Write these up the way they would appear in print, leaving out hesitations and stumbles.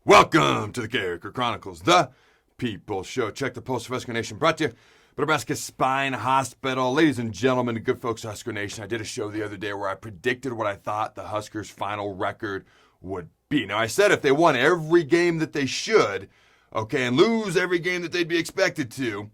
Welcome to the Carriker Chronicles, the People Show. Check the Pulse of Husker Nation, brought to you by Nebraska Spine Hospital. Ladies and gentlemen, good folks of Husker Nation, I did a show the other day where I predicted what I thought the Huskers' final record would be. Now, I said if they won every game that they should, and lose every game that they'd be expected to,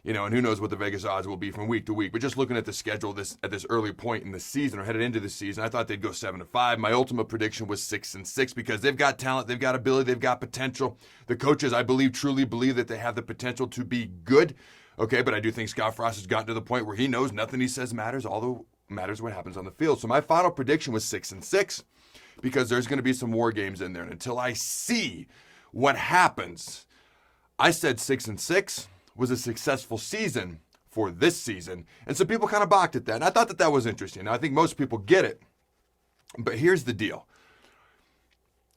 and who knows what the Vegas odds will be from week to week. But just looking at the schedule at this early point in the season, or headed into the season, I thought they'd go 7-5. My ultimate prediction was 6-6 because they've got talent, they've got ability, they've got potential. The coaches, I believe, truly believe that they have the potential to be good. But I do think Scott Frost has gotten to the point where he knows nothing he says matters, although matters what happens on the field. So my final prediction was 6-6 because there's going to be some war games in there. And until I see what happens, I said 6-6 was a successful season for this season. And so people kind of balked at that. And I thought that was interesting. Now, I think most people get it. But here's the deal.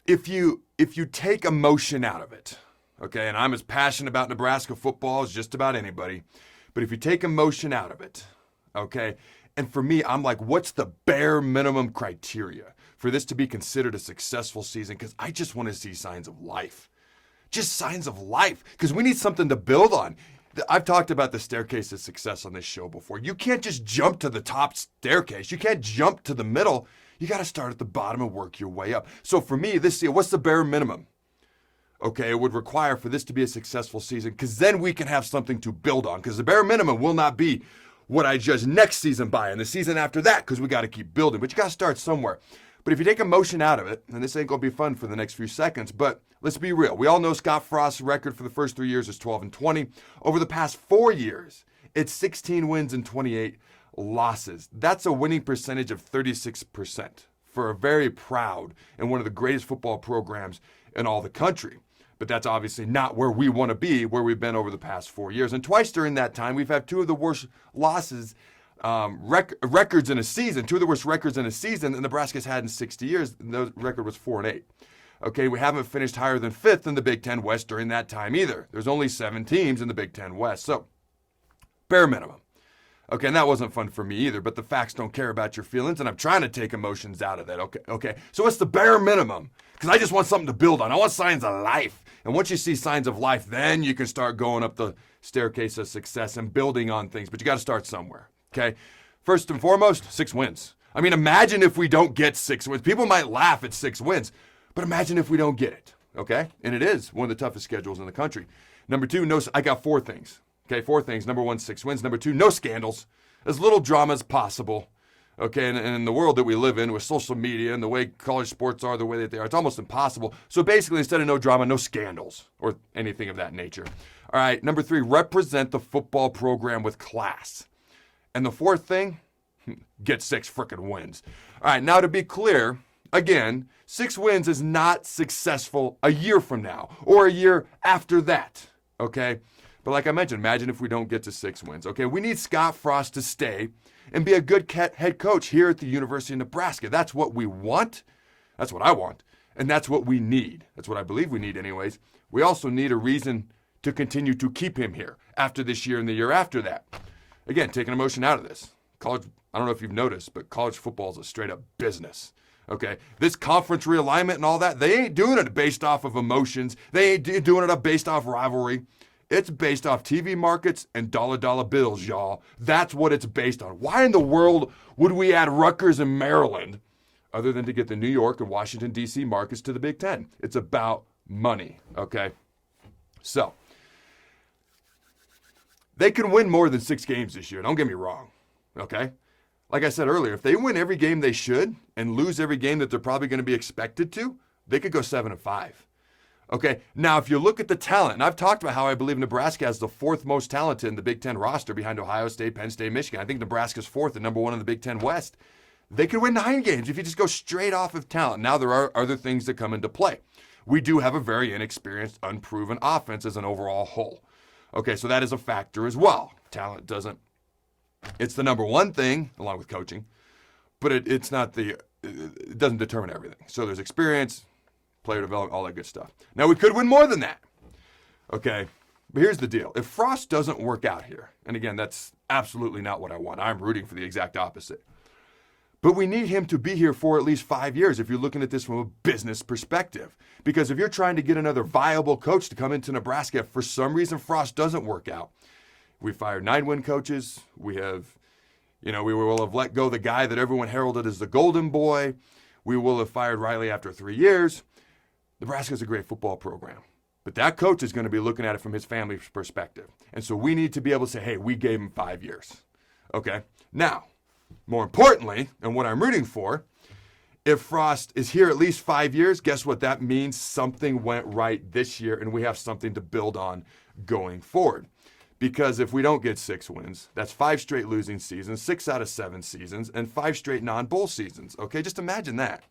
If you take emotion out of it, and I'm as passionate about Nebraska football as just about anybody, but if you take emotion out of it, and for me, I'm like, what's the bare minimum criteria for this to be considered a successful season? Because I just want to see signs of life. Just signs of life, because we need something to build on. I've talked about the staircase of success on this show before. You can't just jump to the top staircase. You can't jump to the middle. You got to start at the bottom and work your way up. So for me, this year, what's the bare minimum? It would require for this to be a successful season, because then we can have something to build on, because the bare minimum will not be what I judge next season by and the season after that, because we got to keep building. But you got to start somewhere. But if you take emotion out of it, and this ain't going to be fun for the next few seconds, but let's be real. We all know Scott Frost's record for the first 3 years is 12-20. Over the past 4 years, it's 16 wins and 28 losses. That's a winning percentage of 36% for a very proud and one of the greatest football programs in all the country. But that's obviously not where we want to be, where we've been over the past 4 years. And twice during that time, we've had two of the worst losses records in a season, two of the worst records in a season that Nebraska's had in 60 years. And the record was 4-8. We haven't finished higher than 5th in the Big Ten West during that time either. There's only 7 teams in the Big Ten West. So, bare minimum. And that wasn't fun for me either, but the facts don't care about your feelings, and I'm trying to take emotions out of that. So what's the bare minimum? Because I just want something to build on. I want signs of life. And once you see signs of life, then you can start going up the staircase of success and building on things. But you got to start somewhere. First and foremost, 6 wins. I mean, imagine if we don't get 6 wins. People might laugh at 6 wins, but imagine if we don't get it. And it is one of the toughest schedules in the country. Number 2, I got 4 things. 4 things. Number 1, 6 wins. Number 2, no scandals. As little drama as possible. And in the world that we live in with social media and the way college sports are the way that they are, it's almost impossible. So basically, instead of no drama, no scandals or anything of that nature. All right, number 3, represent the football program with class. And the 4th thing, get 6 frickin' wins. All right, now to be clear, again, 6 wins is not successful a year from now or a year after that, But like I mentioned, imagine if we don't get to 6 wins, We need Scott Frost to stay and be a good head coach here at the University of Nebraska. That's what we want. That's what I want. And that's what we need. That's what I believe we need anyways. We also need a reason to continue to keep him here after this year and the year after that. Again, taking emotion out of this. College, I don't know if you've noticed, but college football is a straight up business. This conference realignment and all that, they ain't doing it based off of emotions. They ain't doing it based off rivalry. It's based off TV markets and dollar bills, y'all. That's what it's based on. Why in the world would we add Rutgers and Maryland other than to get the New York and Washington, D.C. markets to the Big Ten? It's about money, So, they can win more than 6 games this year. Don't get me wrong, Like I said earlier, if they win every game they should and lose every game that they're probably going to be expected to, they could go 7-5. Now if you look at the talent, and I've talked about how I believe Nebraska has the 4th most talented in the Big Ten roster behind Ohio State, Penn State, Michigan. I think Nebraska's 4th and number 1 in the Big Ten West. They could win 9 games if you just go straight off of talent. Now there are other things that come into play. We do have a very inexperienced, unproven offense as an overall whole. So that is a factor as well. Talent doesn't, it's the number 1 thing along with coaching, but it doesn't determine everything. So there's experience, player development, all that good stuff. Now we could win more than that. But here's the deal. If Frost doesn't work out here, and again, that's absolutely not what I want. I'm rooting for the exact opposite. But we need him to be here for at least 5 years if you're looking at this from a business perspective. Because if you're trying to get another viable coach to come into Nebraska, if for some reason Frost doesn't work out, we fired 9-win coaches. We will have let go the guy that everyone heralded as the golden boy. We will have fired Riley after 3 years. Nebraska's a great football program. But that coach is going to be looking at it from his family's perspective. And so we need to be able to say, hey, we gave him 5 years. Okay? Now, more importantly, and what I'm rooting for, if Frost is here at least 5 years, guess what? That means something went right this year, and we have something to build on going forward. Because if we don't get 6 wins, that's 5 straight losing seasons, 6 out of 7 seasons, and 5 straight non-bowl seasons. Okay, just imagine that.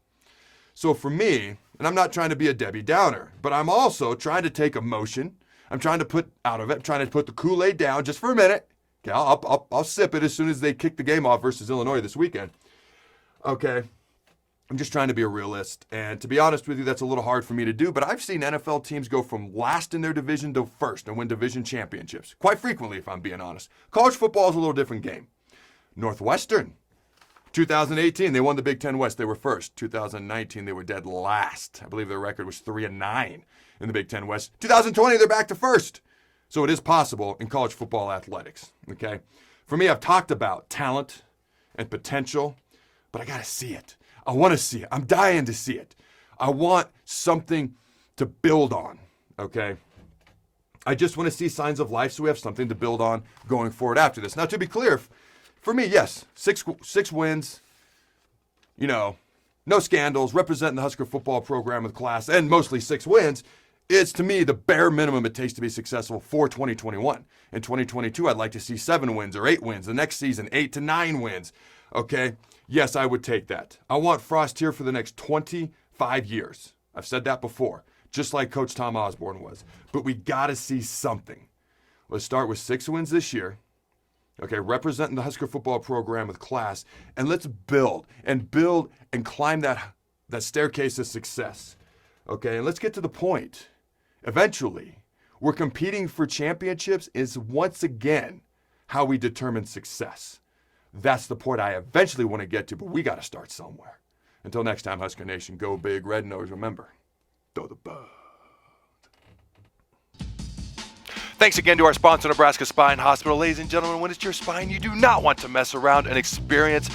So for me, and I'm not trying to be a Debbie Downer, but I'm also trying to take emotion. I'm trying to put out of it. I'm trying to put the Kool-Aid down just for a minute. Okay, I'll sip it as soon as they kick the game off versus Illinois this weekend. Okay, I'm just trying to be a realist. And to be honest with you, that's a little hard for me to do, but I've seen NFL teams go from last in their division to first and win division championships. Quite frequently, if I'm being honest. College football is a little different game. Northwestern, 2018, they won the Big Ten West. They were first. 2019, they were dead last. I believe their record was 3-9 in the Big Ten West. 2020, they're back to first. So it is possible in college football athletics, okay? For me, I've talked about talent and potential, but I got to see it. I want to see it. I'm dying to see it. I want something to build on, okay? I just want to see signs of life so we have something to build on going forward after this. Now, to be clear, for me, yes, six wins, no scandals, representing the Husker football program with class, and mostly 6 wins. It's, to me, the bare minimum it takes to be successful for 2021. In 2022, I'd like to see 7 wins or 8 wins. The next season, 8 to 9 wins. Okay? Yes, I would take that. I want Frost here for the next 25 years. I've said that before, just like Coach Tom Osborne was. But we got to see something. Let's start with 6 wins this year. Okay, representing the Husker football program with class. And let's build and climb that staircase of success. Okay, and let's get to the point. Eventually, we're competing for championships is once again how we determine success. That's the point I eventually want to get to, but we got to start somewhere. Until next time, Husker Nation, go big, red, and always remember, throw the bud. Thanks again to our sponsor, Nebraska Spine Hospital. Ladies and gentlemen, when it's your spine, you do not want to mess around, and experience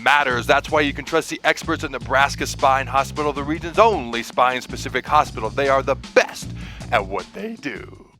matters. That's why you can trust the experts at Nebraska Spine Hospital, the region's only spine-specific hospital. They are the best at what they do.